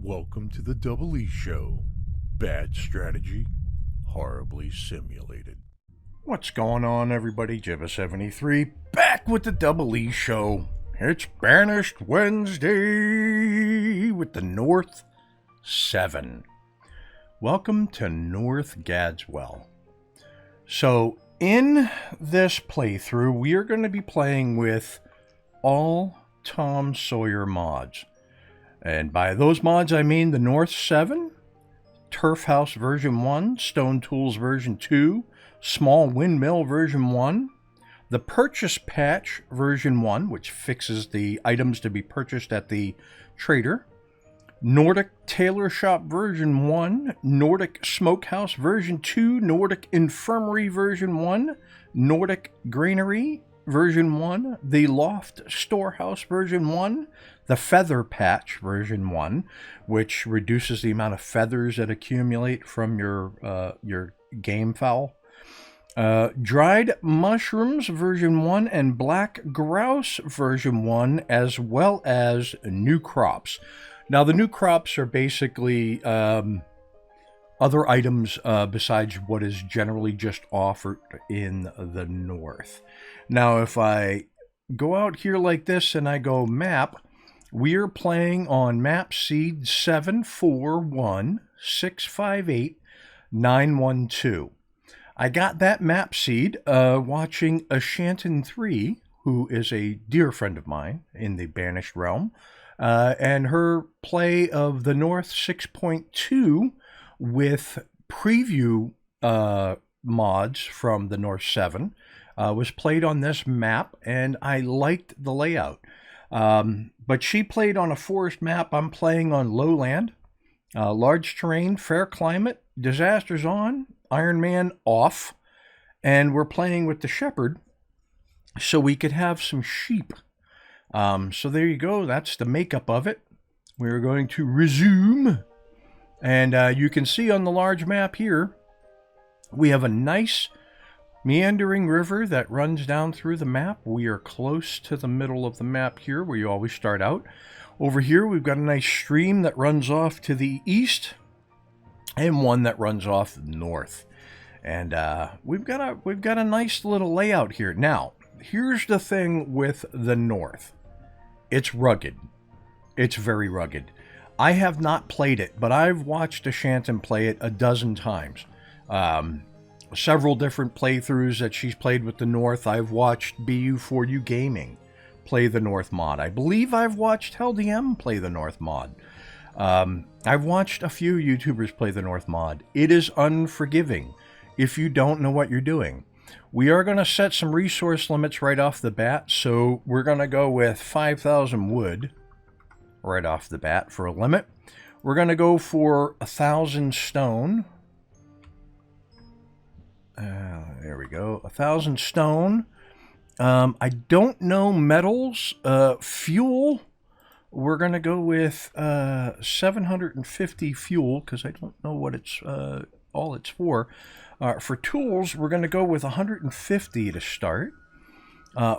Welcome to the DoubleEShow. Bad strategy, horribly simulated. What's going on, everybody? Jibba73 back with the DoubleEShow. It's Banished Wednesday with the North 7. Welcome to North Gadswell. So, in this playthrough, we are going to be playing with all Tom Sawyer mods. And by those mods, I mean the North 7, Turf House version 1, Stone Tools version 2, Small Windmill version 1, the Purchase Patch version 1, which fixes the items to be purchased at the trader, Nordic Tailor Shop version 1, Nordic Smokehouse version 2, Nordic Infirmary version 1, Nordic Granary version 1, the Loft Storehouse version 1, the Feather Patch version 1, which reduces the amount of feathers that accumulate from your game fowl, Dried Mushrooms version 1, and Black Grouse version 1, as well as new crops. Now, the new crops are basically other items besides what is generally just offered in the north. Now, if I go out here like this and I go map, we are playing on map seed 741658912. I got that map seed watching Ashanton3, who is a dear friend of mine in the Banished realm, and her play of the North 6.2 with preview mods from the North 7 was played on this map, and I liked the layout. But she played on a forest map. I'm playing on lowland, large terrain, fair climate, disasters on, Iron Man off, and we're playing with the shepherd so we could have some sheep. So there you go. That's the makeup of it. We're going to resume. And you can see on the large map here, we have a nice meandering river that runs down through the map. We are close to the middle of the map here, where you always start out. Over here, we've got a nice stream that runs off to the east, and one that runs off north. And we've got a nice little layout here. Now, here's the thing with the north. It's rugged. It's very rugged. I have not played it, but I've watched Ashanton play it a dozen times. Several different playthroughs that she's played with the North. I've watched BU4U Gaming play the North mod. I believe I've watched HellDM play the North mod. I've watched a few YouTubers play the North mod. It is unforgiving if you don't know what you're doing. We are going to set some resource limits right off the bat, so we're going to go with 5,000 wood right off the bat for a limit. We're going to go for 1,000 stone. There we go. 1,000 stone. I don't know metals. Fuel. We're going to go with 750 fuel because I don't know what it's all it's for. For tools, we're going to go with 150 to start.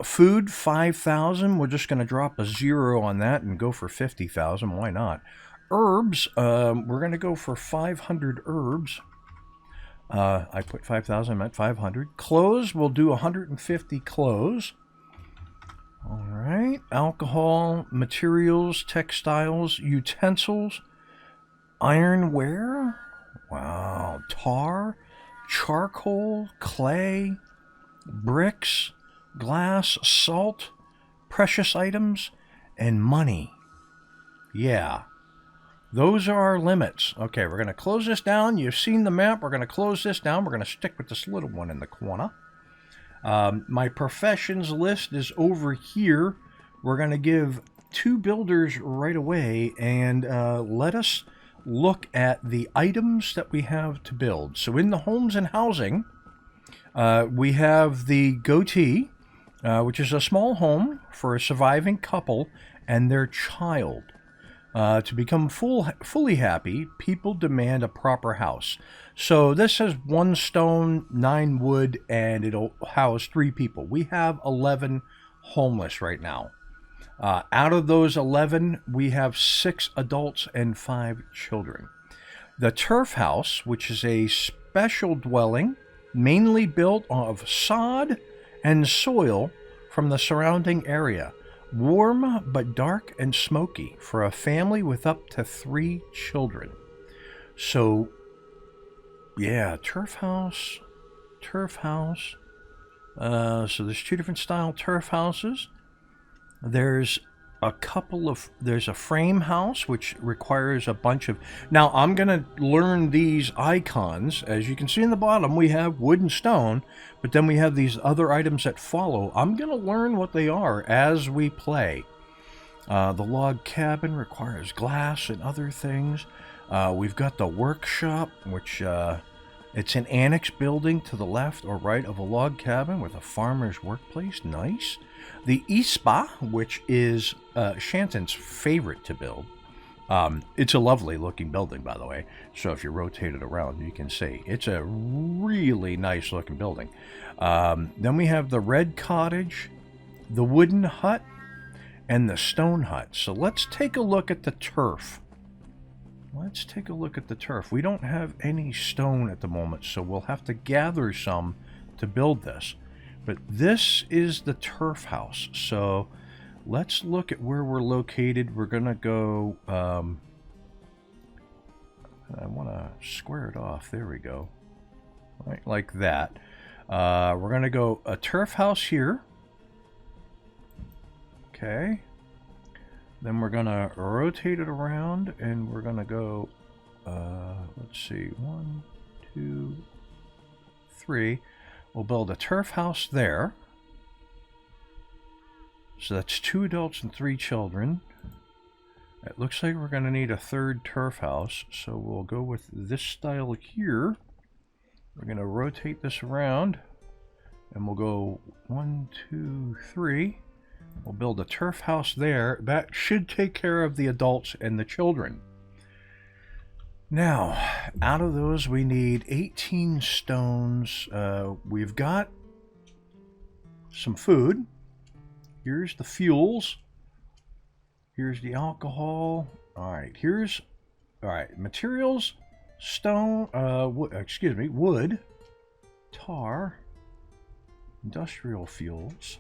Food, 5,000. We're just going to drop a 0 on that and go for 50,000. Why not? Herbs, we're going to go for 500 herbs. I put 5,000, I meant 500. Clothes, we'll do 150 clothes. All right. Alcohol, materials, textiles, utensils, ironware. Wow. Tar, charcoal, clay, bricks, glass, salt, precious items, and money. Yeah. Those are our limits. Okay, we're going to close this down. You've seen the map. We're going to close this down. We're going to stick with this little one in the corner. My professions list is over here. We're going to give 2 builders right away, and let us look at the items that we have to build. So in the homes and housing, we have the goatee, which is a small home for a surviving couple and their child. To become fully happy, people demand a proper house. So this has 1 stone, 9 wood, and it'll house 3 people. We have 11 homeless right now. Out of those 11, we have 6 adults and 5 children. The turf house, which is a special dwelling mainly built of sod and soil from the surrounding area, warm but dark and smoky for a family with up to 3 children. So, yeah, turf house. So there's 2 different style turf houses. There's there's a frame house, which requires a bunch of... Now, I'm going to learn these icons. As you can see in the bottom, we have wood and stone, but then we have these other items that follow. I'm going to learn what they are as we play. The log cabin requires glass and other things. We've got the workshop, which it's an annex building to the left or right of a log cabin with a farmer's workplace. Nice. The Ispa, which is Shanton's favorite to build. It's a lovely looking building, by the way. So if you rotate it around, you can see it's a really nice looking building. Then we have the red cottage, the wooden hut, and the stone hut. So let's take a look at the turf. We don't have any stone at the moment, so we'll have to gather some to build this. But this is the turf house. So let's look at where we're located. We're going to go... I want to square it off. There we go. Right, like that. We're going to go a turf house here. Okay. Then we're going to rotate it around, and we're going to go... let's see. 1, 2, 3... We'll build a turf house there. So that's 2 adults and 3 children. It looks like we're going to need a 3rd turf house. So we'll go with this style here. We're going to rotate this around. And we'll go 1, 2, 3. We'll build a turf house there. That should take care of the adults and the children. Now, out of those, we need 18 stones. We've got some food. Here's the fuels. Here's the alcohol. All right, materials, stone, wood, tar, industrial fuels.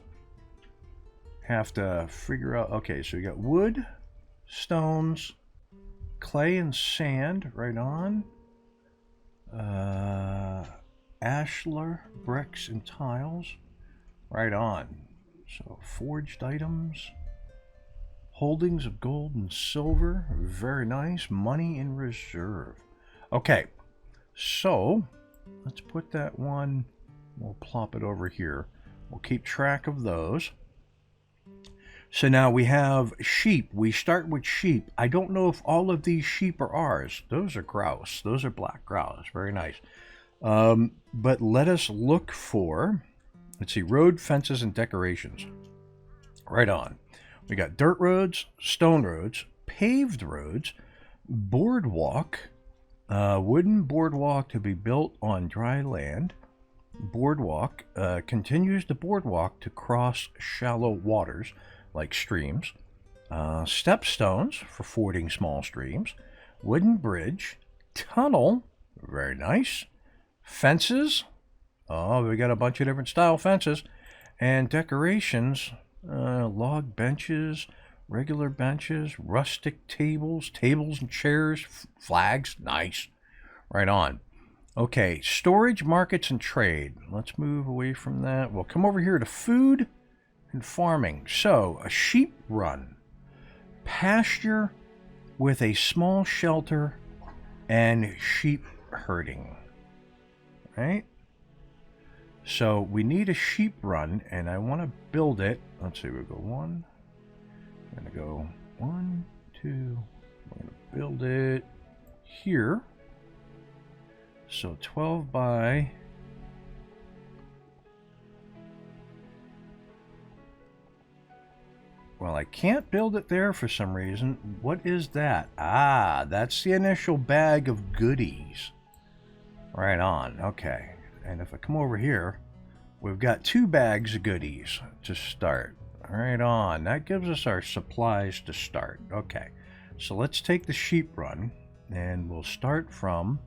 Have to figure out, okay, so we got wood, stones, clay and sand, right on. Ashlar, bricks and tiles, right on. So forged items, holdings of gold and silver, very nice. Money in reserve. Okay, so let's put that one, we'll plop it over here. We'll keep track of those. So now we have sheep. We start with sheep. I don't know if all of these sheep are ours. Those are grouse. Those are black grouse. Very nice. But let us look for, let's see, road, fences, and decorations. Right on. We got dirt roads, stone roads, paved roads, boardwalk, wooden boardwalk to be built on dry land. Boardwalk continues the boardwalk to cross shallow waters, like streams, step stones for fording small streams, wooden bridge, tunnel, very nice, fences, oh, we got a bunch of different style fences, and decorations, log benches, regular benches, rustic tables, tables and chairs, flags, nice, right on. Okay, storage, markets, and trade. Let's move away from that. We'll come over here to food and farming. So, a sheep run, pasture with a small shelter, and sheep herding. Right? So, we need a sheep run, and I want to build it. Let's see, we'll go 1. I'm going to go 1, 2. I'm going to build it here. So, 12 by... Well, I can't build it there for some reason. What is that? Ah, that's the initial bag of goodies. Right on. Okay. And if I come over here, we've got 2 bags of goodies to start. Right on. That gives us our supplies to start. Okay. So let's take the sheep run, and we'll start from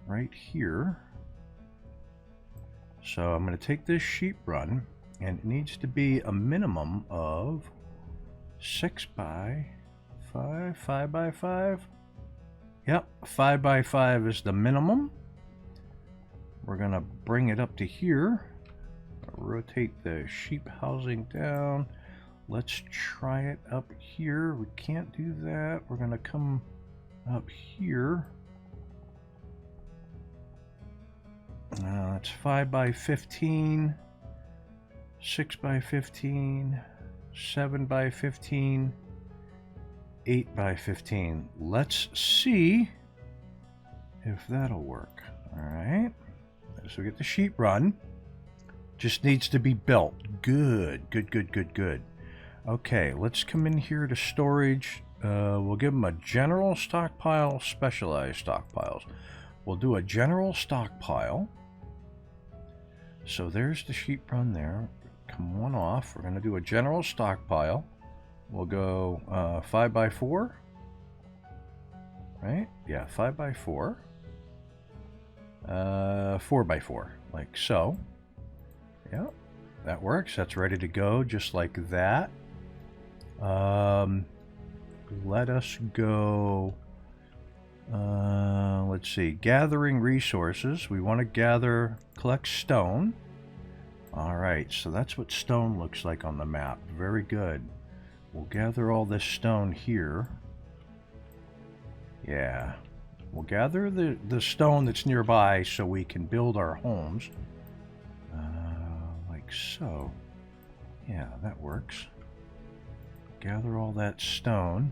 right here. So I'm going to take this sheep run, and it needs to be a minimum of 6 by 5, 5 by 5. Yep, 5 by 5 is the minimum. We're going to bring it up to here. Rotate the sheep housing down. Let's try it up here. We can't do that. We're going to come up here. It's 5 by 15, 6 by 15, 7 by 15, 8 by 15. Let's see if that'll work. All right. So we get the sheep run. Just needs to be built. Good, good, good, good, good. Okay, let's come in here to storage. We'll give them a general stockpile, specialized stockpiles. We'll do a general stockpile. So there's the sheep run there. Come one off. We're going to do a general stockpile. We'll go 5 by 4. Right? Yeah, 5 by 4. 4 by 4, like so. Yeah, that works. That's ready to go, just like that. Let us go. Let's see. Gathering resources. We want to collect stone. All right, so that's what stone looks like on the map. Very good. We'll gather all this stone here. Yeah. We'll gather the stone that's nearby so we can build our homes. Like so. Yeah, that works. Gather all that stone.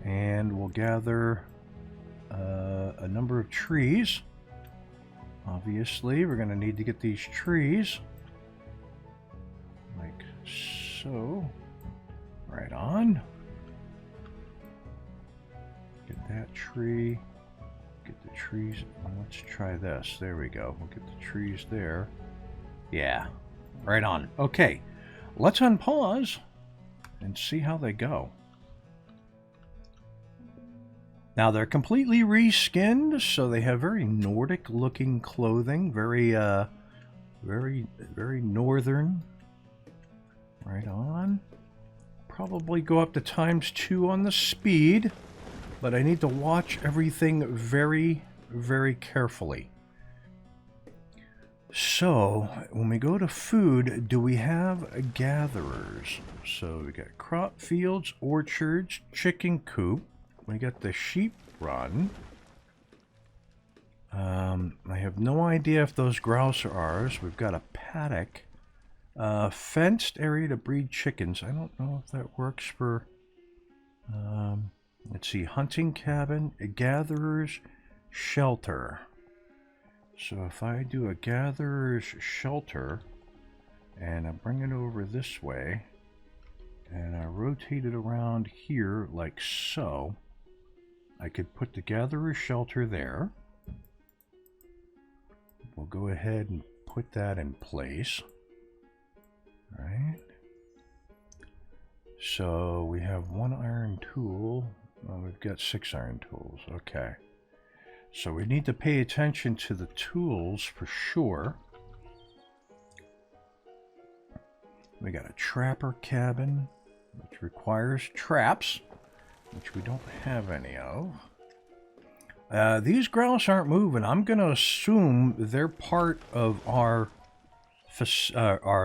And we'll gather a number of trees. Obviously, we're going to need to get these trees. Like so. Right on. Get that tree. Get the trees. Let's try this. There we go. We'll get the trees there. Yeah. Right on. Okay. Let's unpause and see how they go. Now they're completely reskinned, so they have very Nordic looking clothing. Very northern. Right on. Probably go up to ×2 on the speed. But I need to watch everything very, very carefully. So, when we go to food, do we have gatherers? So, we got crop fields, orchards, chicken coop. We got the sheep run. I have no idea if those grouse are ours. We've got a paddock. Fenced area to breed chickens. I don't know if that works for... let's see, hunting cabin, a gatherer's shelter. So if I do a gatherer's shelter, and I bring it over this way, and I rotate it around here like so, I could put the gatherer's shelter there. We'll go ahead and put that in place. All right. So we have 1 iron tool. Well, we've got 6 iron tools. Okay. So we need to pay attention to the tools for sure. We got a trapper cabin, which requires traps, which we don't have any of. These grouse aren't moving. I'm going to assume they're part of our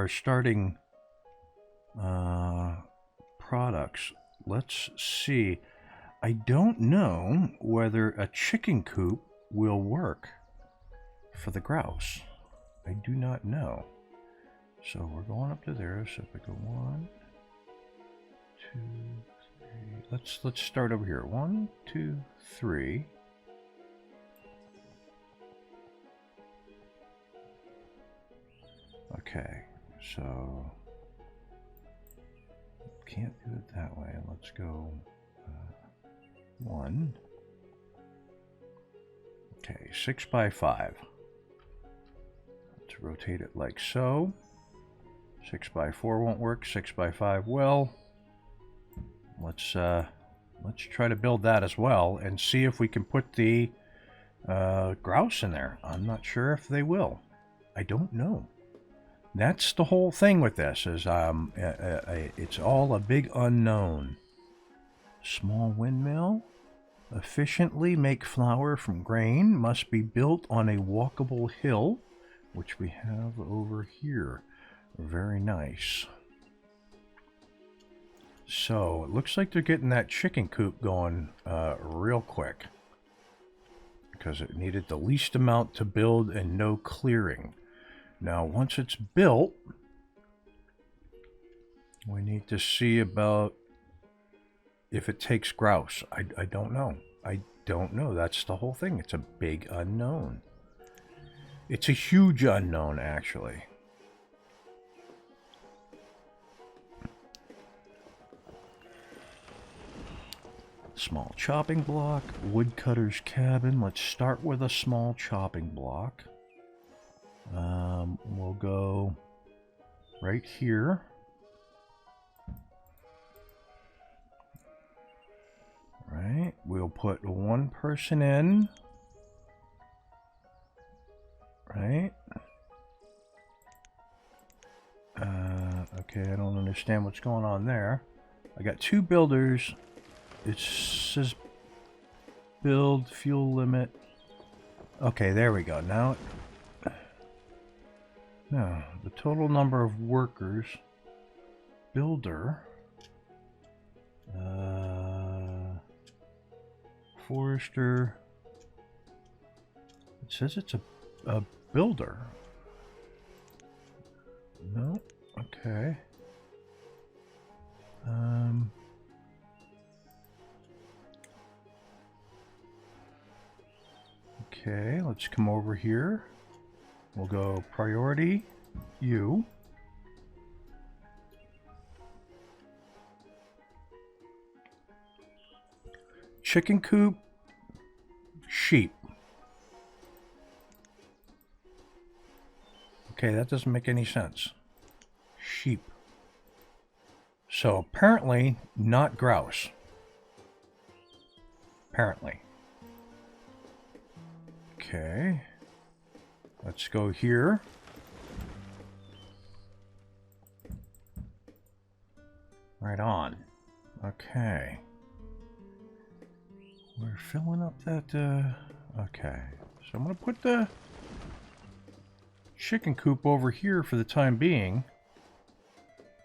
starting products. Let's see. I don't know whether a chicken coop will work for the grouse. I do not know. So we're going up to there. So if I go 1, 2, 3. Let's start over here. 1, 2, 3. Okay, so can't do it that way. Let's go 1. Okay, 6 by 5. Let's rotate it like so. 6x4 won't work. 6x5 will. Let's try to build that as well and see if we can put the grouse in there. I'm not sure if they will. I don't know. That's the whole thing with this, is it's all a big unknown. Small windmill. Efficiently make flour from grain. Must be built on a walkable hill, which we have over here. Very nice. So, it looks like they're getting that chicken coop going real quick. Because it needed the least amount to build and no clearing. Now, once it's built, we need to see about if it takes grouse. I don't know. I don't know. That's the whole thing. It's a big unknown. It's a huge unknown, actually. Small chopping block, woodcutter's cabin. Let's start with a small chopping block. We'll go right here. Right, we'll put one person in. Right. Okay, I don't understand what's going on there. I got two builders. It says build fuel limit. Okay, there we go. Now, the total number of workers. Builder. Forester. It says it's a builder. No. Okay. Okay, let's come over here. We'll go priority, you. Chicken coop, sheep. Okay, that doesn't make any sense. Sheep. So apparently not grouse. Apparently. Okay. Let's go here. Right on. Okay. We're filling up that, okay. So I'm going to put the chicken coop over here for the time being.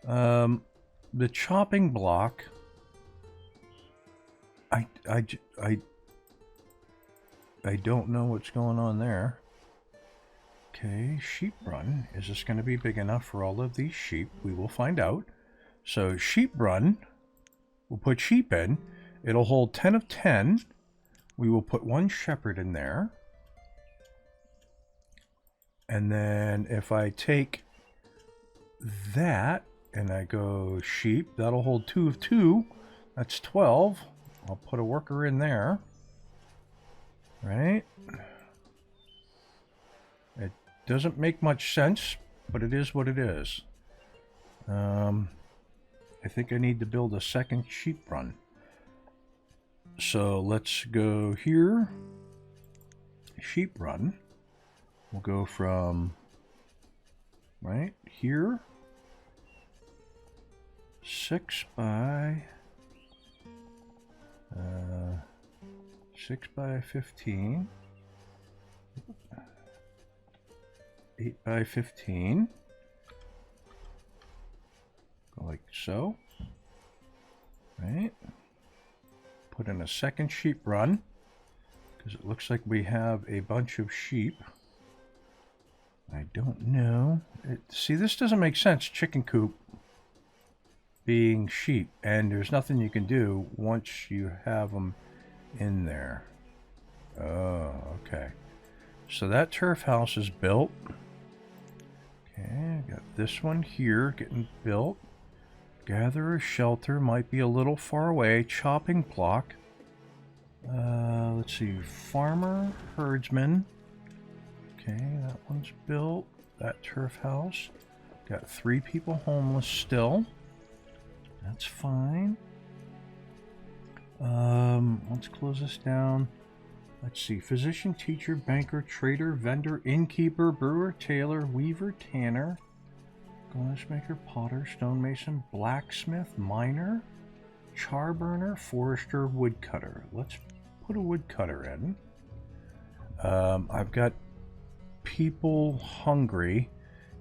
The chopping block, I don't know what's going on there. Okay, sheep run. Is this going to be big enough for all of these sheep? We will find out. So sheep run, we'll put sheep in. It'll hold 10 of 10. We will put one shepherd in there. And then if I take that and I go sheep, that'll hold 2 of 2. That's 12. I'll put a worker in there. Right? It doesn't make much sense, but it is what it is. I think I need to build a second sheep run. So let's go here. Sheep run. We'll go from right here. 6 by 15. 8 by 15. Go like so. Right. Put in a second sheep run because it looks like we have a bunch of sheep. I don't know. See, this doesn't make sense. Chicken coop being sheep, and there's nothing you can do once you have them in there. Oh, okay. So that turf house is built. Okay, I got this one here getting built. Gatherer shelter might be a little far away. Chopping block. Let's see. Farmer, herdsman. Okay, that one's built. That turf house. Got 3 people homeless still. That's fine. Let's close this down. Let's see. Physician, teacher, banker, trader, vendor, innkeeper, brewer, tailor, weaver, tanner, glassmaker, potter, stonemason, blacksmith, miner, charburner, forester, woodcutter. Let's put a woodcutter in. I've got people hungry.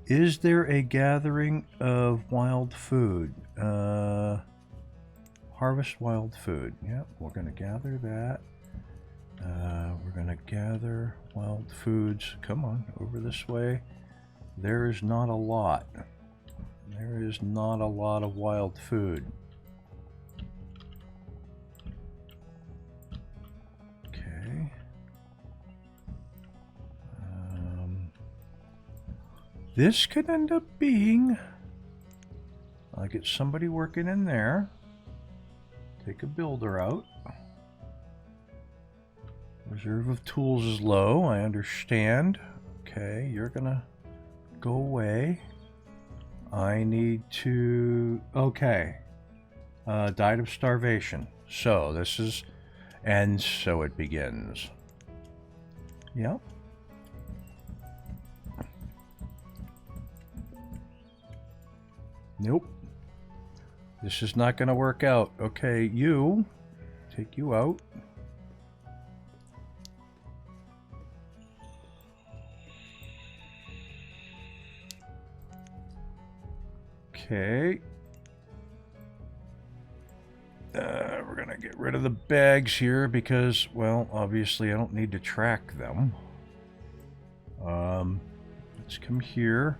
Is there a gathering of wild food? Harvest wild food. Yep, we're going to gather that. We're going to gather wild foods. Come on, over this way. There is not a lot. There is not a lot of wild food. Okay. This could end up being... I'll get somebody working in there. Take a builder out. Reserve of tools is low, I understand. Okay, you're gonna go away. I need to... Okay. Died of starvation. So, this is... And so it begins. Yep. Nope. This is not going to work out. Okay, you. Take you out. Okay. We're going to get rid of the bags here because, well, obviously I don't need to track them. Let's come here.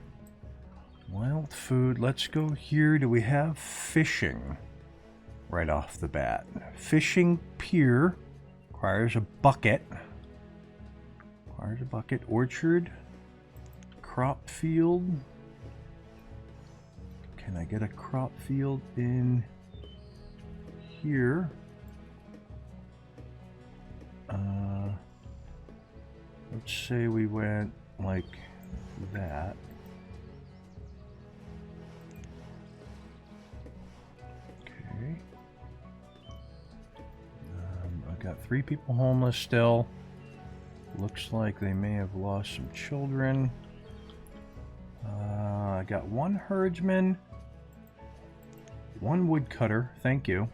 Wild food. Let's go here. Do we have fishing? Right off the bat. Fishing pier requires a bucket. Requires a bucket. Orchard. Crop field. Can I get a crop field in here? Let's say we went like that. Okay. I've got 3 people homeless still. Looks like they may have lost some children. I got 1 herdsman, 1 woodcutter. Thank you.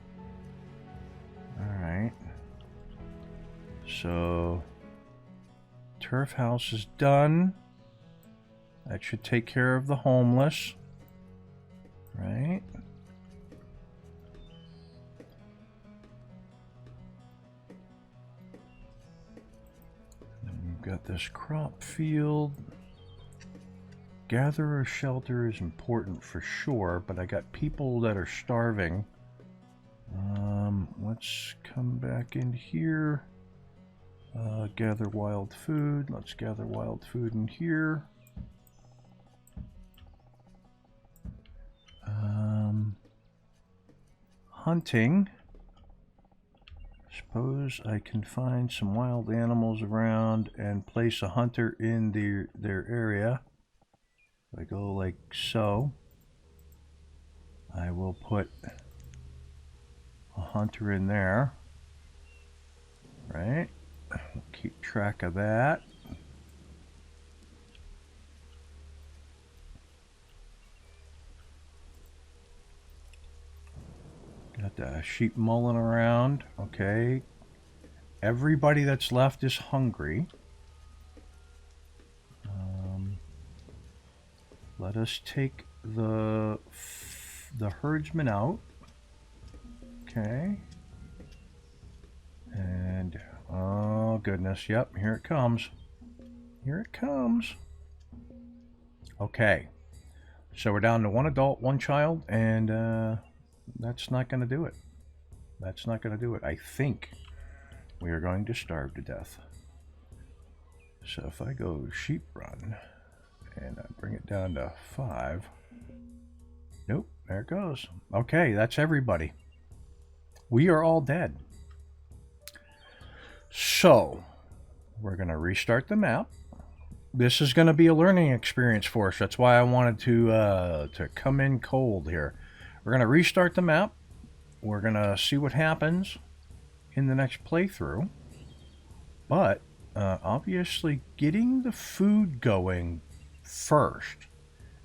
Alright. So, turf house is done. That should take care of the homeless. Right? And we've got this crop field. Gatherer shelter is important for sure, but I got people that are starving. Let's come back in here. Gather wild food. Let's gather wild food in here. Hunting. Suppose I can find some wild animals around and place a hunter in their area. If I go like so, I will put a hunter in there, right? Keep track of that. Got the sheep mulling around. Okay. Everybody that's left is hungry. Let us take the herdsman out. Okay. And, oh goodness, yep, here it comes. Here it comes. Okay. So we're down to 1 adult, 1 child, and that's not going to do it. That's not going to do it. I think we are going to starve to death. So if I go sheep run, and I bring it down to 5. Nope, there it goes. Okay, that's everybody. We are all dead. So, we're going to restart the map. this is going to be a learning experience for us. That's why I wanted to come in cold here. We're going to restart the map. We're going to see what happens in the next playthrough. But obviously getting the food going first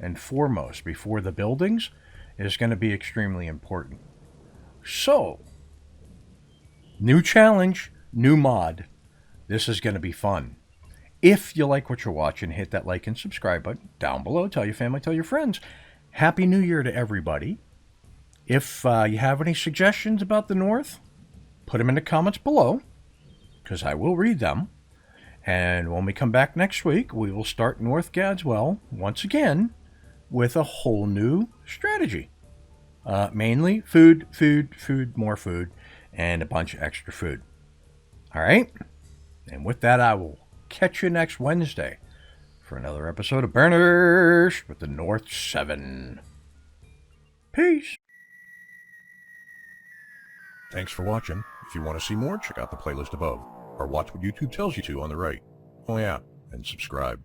and foremost before the buildings is going to be extremely important. So, new challenge, new mod. This is going to be fun. If you like what you're watching, hit that like and subscribe button down below. Tell your family, tell your friends. Happy New Year to everybody. If you have any suggestions about the North, put them in the comments below, because I will read them. And when we come back next week, we will start North Gadswell once again with a whole new strategy. Mainly food, more food, and a bunch of extra food. All right? And with that, I will catch you next Wednesday for another episode of Banished with the North 7. Peace. Thanks for watching. If you want to see more, check out the playlist above, or watch what YouTube tells you to on the right. Oh yeah, and subscribe.